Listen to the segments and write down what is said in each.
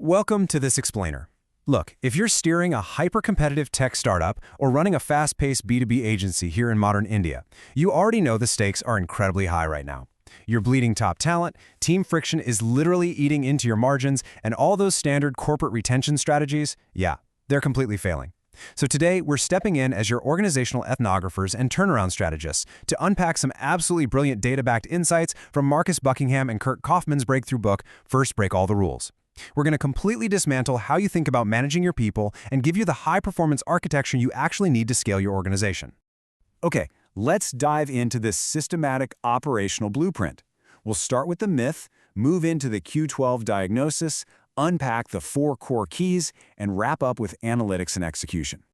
Welcome to this explainer. Look, if you're steering a hyper-competitive tech startup or running a fast-paced B2B agency here in modern India, you already know the stakes are incredibly high right now. You're bleeding top talent, team friction is literally eating into your margins, and all those standard corporate retention strategies, yeah, they're completely failing. So today, we're stepping in as your organizational ethnographers and turnaround strategists to unpack some absolutely brilliant data-backed insights from Marcus Buckingham and Curt Coffman's breakthrough book, First Break All the Rules. We're going to completely dismantle how you think about managing your people and give you the high-performance architecture you actually need to scale your organization. Okay, let's dive into this systematic operational blueprint. We'll start with the myth, move into the Q12 diagnosis, unpack the 4 core keys, and wrap up with analytics and execution.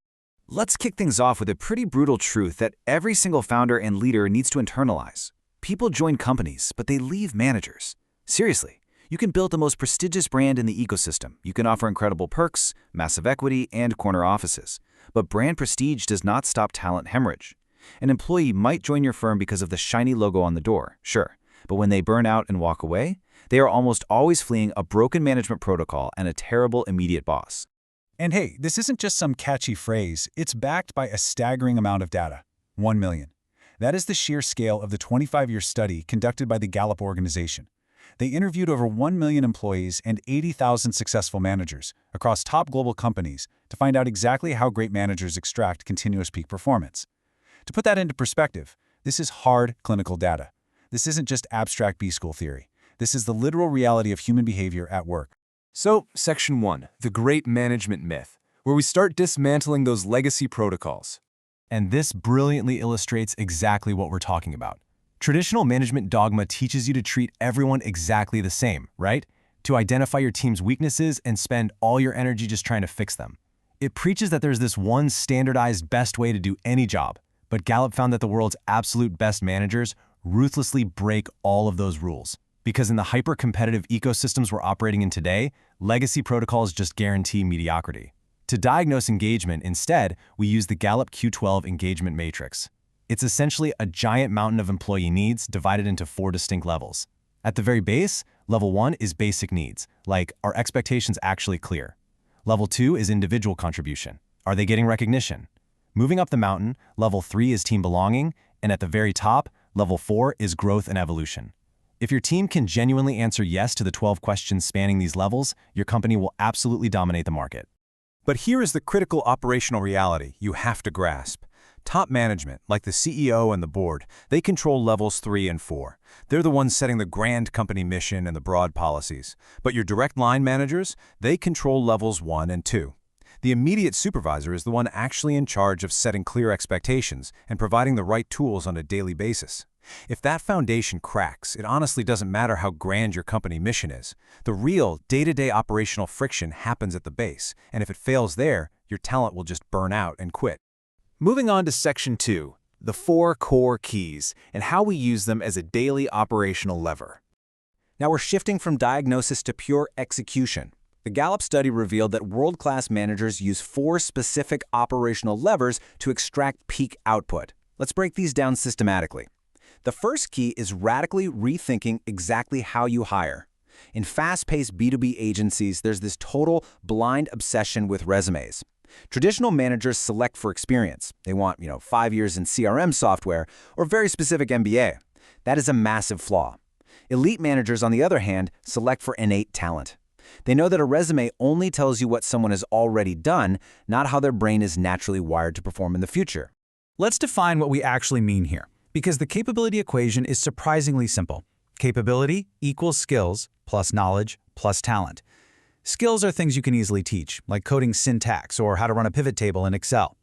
Let's kick things off with a pretty brutal truth that every single founder and leader needs to internalize. People join companies, but they leave managers. Seriously. You can build the most prestigious brand in the ecosystem. You can offer incredible perks, massive equity, and corner offices. But brand prestige does not stop talent hemorrhage. An employee might join your firm because of the shiny logo on the door, sure. But when they burn out and walk away, they are almost always fleeing a broken management protocol and a terrible immediate boss. And hey, this isn't just some catchy phrase. It's backed by a staggering amount of data, 1 million. That is the sheer scale of the 25-year study conducted by the Gallup organization. They interviewed over 1 million employees and 80,000 successful managers across top global companies to find out exactly how great managers extract continuous peak performance. To put that into perspective, this is hard clinical data. This isn't just abstract B-school theory. This is the literal reality of human behavior at work. So, Section 1, the Great Management Myth, where we start dismantling those legacy protocols. And this brilliantly illustrates exactly what we're talking about. Traditional management dogma teaches you to treat everyone exactly the same, right? To identify your team's weaknesses and spend all your energy just trying to fix them. It preaches that there's this one standardized best way to do any job, but Gallup found that the world's absolute best managers ruthlessly break all of those rules. Because in the hyper-competitive ecosystems we're operating in today, legacy protocols just guarantee mediocrity. To diagnose engagement, instead, we use the Gallup Q12 Engagement Matrix. It's essentially a giant mountain of employee needs divided into 4 distinct levels. At the very base, level 1 is basic needs, like are expectations actually clear? Level 2 is individual contribution. Are they getting recognition? Moving up the mountain, level 3 is team belonging, and at the very top, level 4 is growth and evolution. If your team can genuinely answer yes to the 12 questions spanning these levels, your company will absolutely dominate the market. But here is the critical operational reality you have to grasp. Top management, like the CEO and the board, they control levels 3 and 4. They're the ones setting the grand company mission and the broad policies. But your direct line managers, they control levels 1 and 2. The immediate supervisor is the one actually in charge of setting clear expectations and providing the right tools on a daily basis. If that foundation cracks, it honestly doesn't matter how grand your company mission is. The real day-to-day operational friction happens at the base, and if it fails there, your talent will just burn out and quit. Moving on to Section 2, the 4 core keys and how we use them as a daily operational lever. Now we're shifting from diagnosis to pure execution. The Gallup study revealed that world-class managers use 4 specific operational levers to extract peak output. Let's break these down systematically. The first key is radically rethinking exactly how you hire. In fast-paced B2B agencies, there's this total blind obsession with resumes. Traditional managers select for experience. They want, 5 years in CRM software or very specific MBA. That is a massive flaw. Elite managers, on the other hand, select for innate talent. They know that a resume only tells you what someone has already done, not how their brain is naturally wired to perform in the future. Let's define what we actually mean here, because the capability equation is surprisingly simple. Capability equals skills plus knowledge plus talent. Skills are things you can easily teach, like coding syntax or how to run a pivot table in Excel.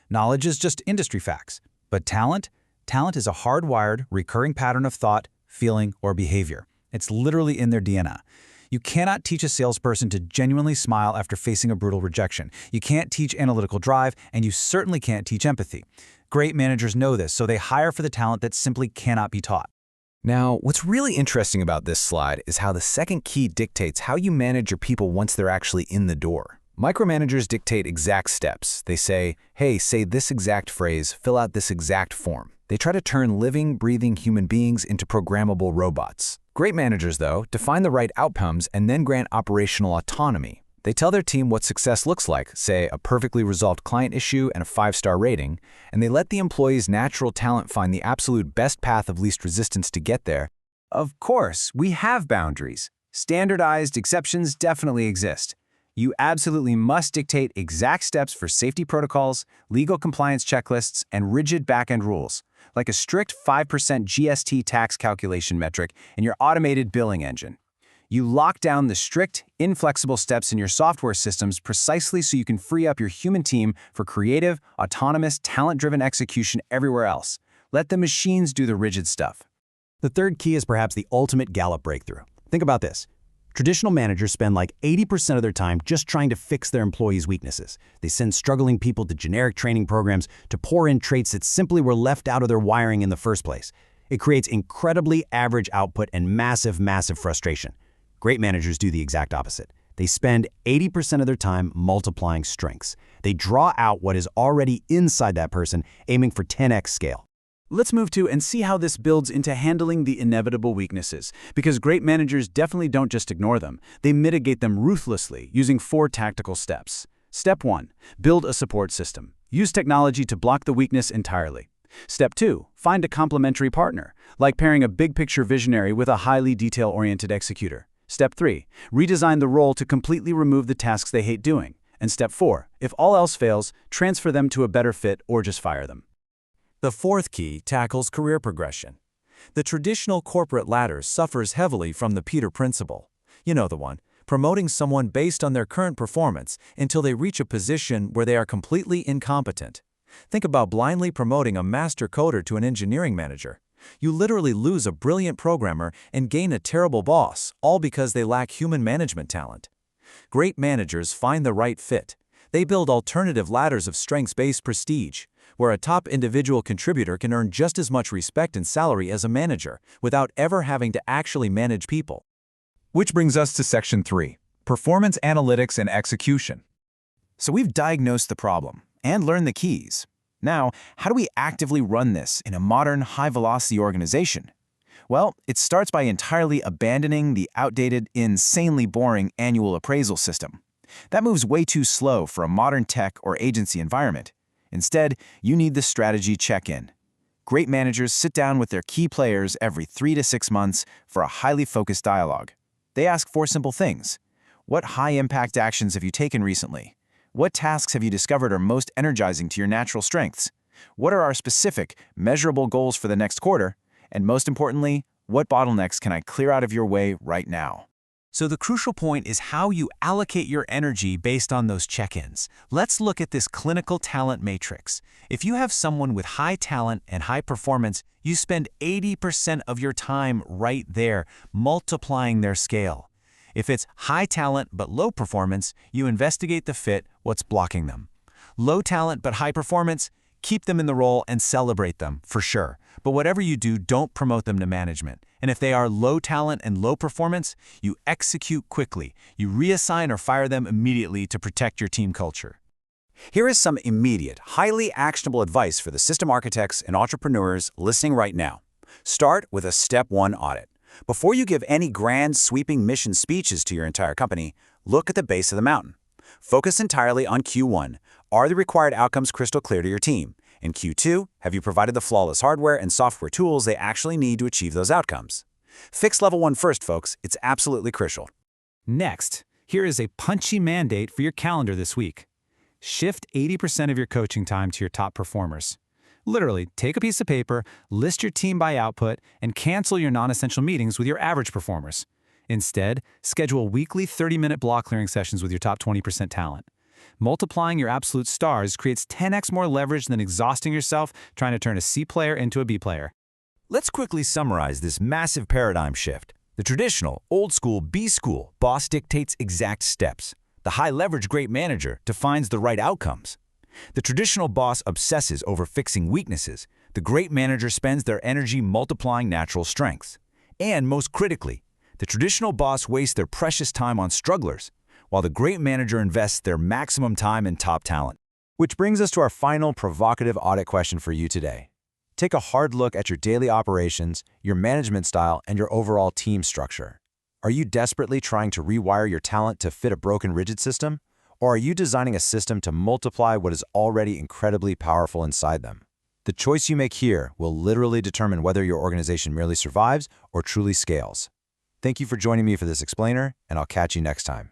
Knowledge is just industry facts. But talent? Talent is a hardwired, recurring pattern of thought, feeling, or behavior. It's literally in their DNA. You cannot teach a salesperson to genuinely smile after facing a brutal rejection. You can't teach analytical drive, and you certainly can't teach empathy. Great managers know this, so they hire for the talent that simply cannot be taught. Now, what's really interesting about this slide is how the second key dictates how you manage your people once they're actually in the door. Micromanagers dictate exact steps. They say, hey, say this exact phrase, fill out this exact form. They try to turn living, breathing human beings into programmable robots. Great managers, though, define the right outcomes and then grant operational autonomy. They tell their team what success looks like, say a perfectly resolved client issue and a 5-star rating, and they let the employee's natural talent find the absolute best path of least resistance to get there. Of course, we have boundaries. Standardized exceptions definitely exist. You absolutely must dictate exact steps for safety protocols, legal compliance checklists, and rigid back-end rules, like a strict 5% GST tax calculation metric in your automated billing engine. You lock down the strict, inflexible steps in your software systems precisely so you can free up your human team for creative, autonomous, talent-driven execution everywhere else. Let the machines do the rigid stuff. The third key is perhaps the ultimate Gallup breakthrough. Think about this. Traditional managers spend like 80% of their time just trying to fix their employees' weaknesses. They send struggling people to generic training programs to pour in traits that simply were left out of their wiring in the first place. It creates incredibly average output and massive, massive frustration. Great managers do the exact opposite. They spend 80% of their time multiplying strengths. They draw out what is already inside that person, aiming for 10x scale. Let's move to and see how this builds into handling the inevitable weaknesses, because great managers definitely don't just ignore them. They mitigate them ruthlessly using 4 tactical steps. Step 1. Build a support system. Use technology to block the weakness entirely. Step 2. Find a complementary partner, like pairing a big-picture visionary with a highly detail-oriented executor. Step 3. Redesign the role to completely remove the tasks they hate doing. And Step 4. If all else fails, transfer them to a better fit or just fire them. The fourth key tackles career progression. The traditional corporate ladder suffers heavily from the Peter principle. You know the one, promoting someone based on their current performance until they reach a position where they are completely incompetent. Think about blindly promoting a master coder to an engineering manager. You literally lose a brilliant programmer and gain a terrible boss, all because they lack human management talent. Great managers find the right fit. They build alternative ladders of strengths-based prestige, where a top individual contributor can earn just as much respect and salary as a manager, without ever having to actually manage people. Which brings us to Section 3, Performance Analytics and Execution. So we've diagnosed the problem and learned the keys. Now, how do we actively run this in a modern, high-velocity organization? Well, it starts by entirely abandoning the outdated, insanely boring annual appraisal system. That moves way too slow for a modern tech or agency environment. Instead, you need the strategy check-in. Great managers sit down with their key players every 3 to 6 months for a highly focused dialogue. They ask 4 simple things. What high-impact actions have you taken recently? What tasks have you discovered are most energizing to your natural strengths? What are our specific, measurable goals for the next quarter? And most importantly, what bottlenecks can I clear out of your way right now? So the crucial point is how you allocate your energy based on those check-ins. Let's look at this clinical talent matrix. If you have someone with high talent and high performance, you spend 80% of your time right there, multiplying their scale. If it's high talent but low performance, you investigate the fit, what's blocking them. Low talent but high performance, keep them in the role and celebrate them, for sure. But whatever you do, don't promote them to management. And if they are low talent and low performance, you execute quickly. You reassign or fire them immediately to protect your team culture. Here is some immediate, highly actionable advice for the system architects and entrepreneurs listening right now. Start with a Step 1 audit. Before you give any grand, sweeping mission speeches to your entire company, look at the base of the mountain. Focus entirely on Q1. Are the required outcomes crystal clear to your team? In Q2, have you provided the flawless hardware and software tools they actually need to achieve those outcomes? Fix level 1 first, folks. It's absolutely crucial. Next, here is a punchy mandate for your calendar this week. Shift 80% of your coaching time to your top performers. Literally, take a piece of paper, list your team by output, and cancel your non-essential meetings with your average performers. Instead, schedule weekly 30-minute block clearing sessions with your top 20% talent. Multiplying your absolute stars creates 10x more leverage than exhausting yourself trying to turn a C player into a B player. Let's quickly summarize this massive paradigm shift. The traditional, old-school B-school boss dictates exact steps. The high-leverage great manager defines the right outcomes. The traditional boss obsesses over fixing weaknesses. The great manager spends their energy multiplying natural strengths. And most critically, the traditional boss wastes their precious time on strugglers, while the great manager invests their maximum time in top talent. Which brings us to our final provocative audit question for you today. Take a hard look at your daily operations, your management style, and your overall team structure. Are you desperately trying to rewire your talent to fit a broken rigid system? Or are you designing a system to multiply what is already incredibly powerful inside them? The choice you make here will literally determine whether your organization merely survives or truly scales. Thank you for joining me for this explainer, and I'll catch you next time.